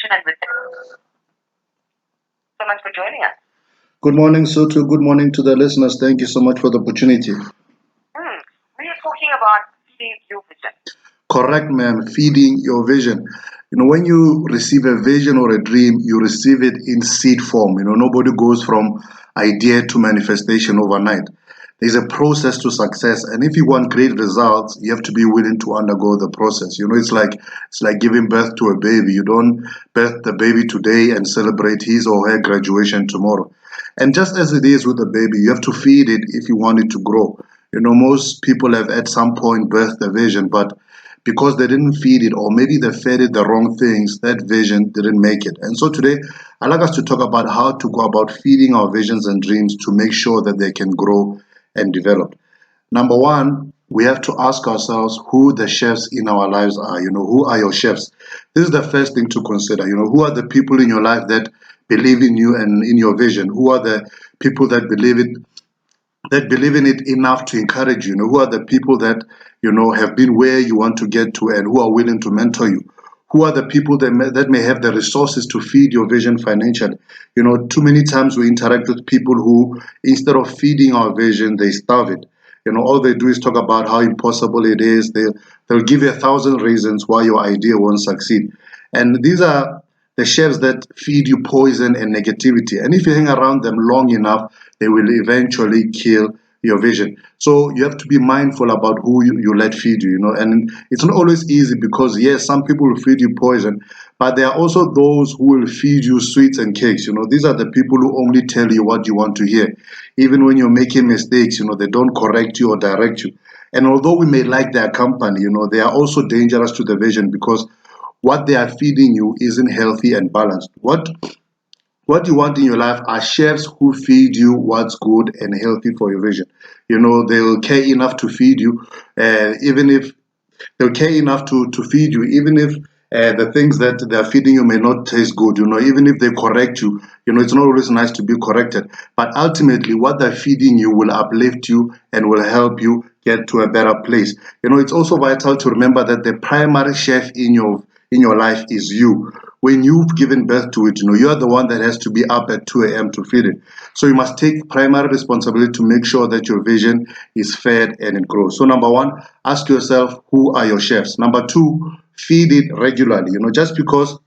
conversation, and with that, so much for joining us. Good morning, Sutu. Good morning to the listeners. Thank you so much for the opportunity. We are talking about feeding your vision. Correct, ma'am. Feeding your vision. When you receive a vision or a dream, you receive it in seed form. Nobody goes from idea to manifestation overnight. There's a process to success, and if you want great results, you have to be willing to undergo the process. It's like giving birth to a baby. You don't birth the baby today and celebrate his or her graduation tomorrow. And just as it is with the baby, you have to feed it if you want it to grow. Most people have at some point birthed the vision, but because they didn't feed it, or maybe they fed it the wrong things, that vision didn't make it. And so today, I'd like us to talk about how to go about feeding our visions and dreams to make sure that they can grow and develop. Number one, we have to ask ourselves who the chefs in our lives are. Who are your chefs? This is the first thing to consider. Who are the people in your life that believe in you and in your vision? Who are the people that believe in it enough to encourage you? Who are the people that have been where you want to get to and who are willing to mentor you? Who are the people that may have the resources to feed your vision financially? Too many times we interact with people who, instead of feeding our vision, they starve it. All they do is talk about how impossible it is. They'll give you 1,000 reasons why your idea won't succeed. And these are the chefs that feed you poison and negativity. And if you hang around them long enough, they will eventually kill your vision. So you have to be mindful about who you let feed you. And it's not always easy because, yes, some people will feed you poison, but there are also those who will feed you sweets and cakes. These are the people who only tell you what you want to hear. Even when you're making mistakes, they don't correct you or direct you. And although we may like their company, they are also dangerous to the vision because what they are feeding you isn't healthy and balanced. What you want in your life are chefs who feed you what's good and healthy for your vision. They'll care enough to feed you, even if they'll care enough to feed you, even if the things that they're feeding you may not taste good. Even if they correct you, it's not always nice to be corrected. But ultimately, what they're feeding you will uplift you and will help you get to a better place. It's also vital to remember that the primary chef in your life is you. When you've given birth to it, you're the one that has to be up at 2 a.m. to feed it. So you must take primary responsibility to make sure that your vision is fed and it grows. So number one, ask yourself, who are your chefs? Number two, feed it regularly. Just because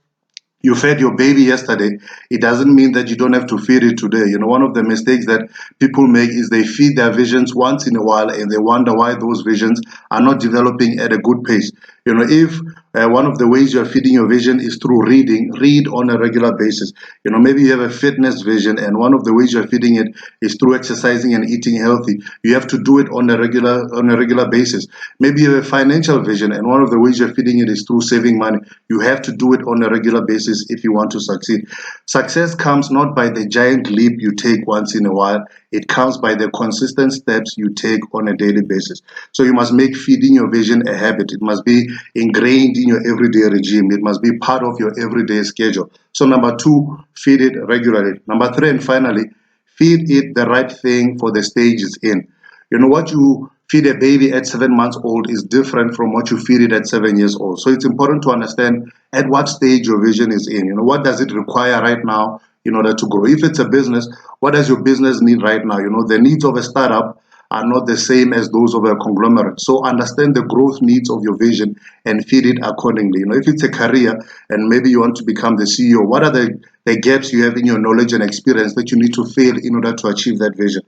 you fed your baby yesterday, it doesn't mean that you don't have to feed it today. One of the mistakes that people make is they feed their visions once in a while and they wonder why those visions are not developing at a good pace. If one of the ways you're feeding your vision is through reading, read on a regular basis. Maybe you have a fitness vision and one of the ways you're feeding it is through exercising and eating healthy. You have to do it on a regular basis. Maybe you have a financial vision and one of the ways you're feeding it is through saving money. You have to do it on a regular basis if you want to succeed. Success comes not by the giant leap you take once in a while, it comes by the consistent steps you take on a daily basis. So you must make feeding your vision a habit. It must be ingrained in your everyday regime. It must be part of your everyday schedule. So number two, feed it regularly. Number three, and finally, feed it the right thing for the stage it's in. What you feed a baby at 7 months old is different from what you feed it at 7 years old. So it's important to understand at what stage your vision is in. What does it require right now in order to grow? If it's a business, what does your business need right now? The needs of a startup are not the same as those of a conglomerate. So understand the growth needs of your vision and feed it accordingly. If it's a career and maybe you want to become the CEO, what are the gaps you have in your knowledge and experience that you need to fill in order to achieve that vision?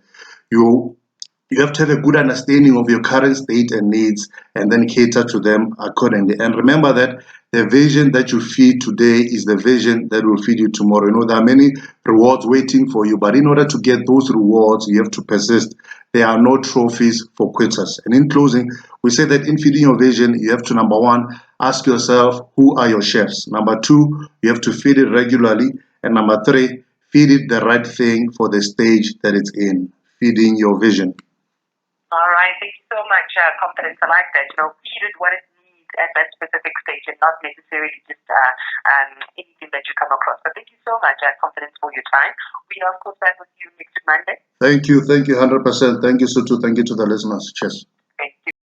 You have to have a good understanding of your current state and needs and then cater to them accordingly. And remember that the vision that you feed today is the vision that will feed you tomorrow. There are many rewards waiting for you, but in order to get those rewards, you have to persist. There are no trophies for quitters. And in closing, we say that in feeding your vision, you have to, number one, ask yourself, who are your chefs? Number two, you have to feed it regularly. And number three, feed it the right thing for the stage that it's in, feeding your vision. All right, thank you so much, Confidence. I like that. Feed it what it needs at that specific stage and not necessarily just anything that you come across. But thank you so much, Confidence, for your time. We are, of course, back with you next Monday. Thank you, 100%. Thank you, Sutu. Thank you to the listeners. Cheers. Thank you.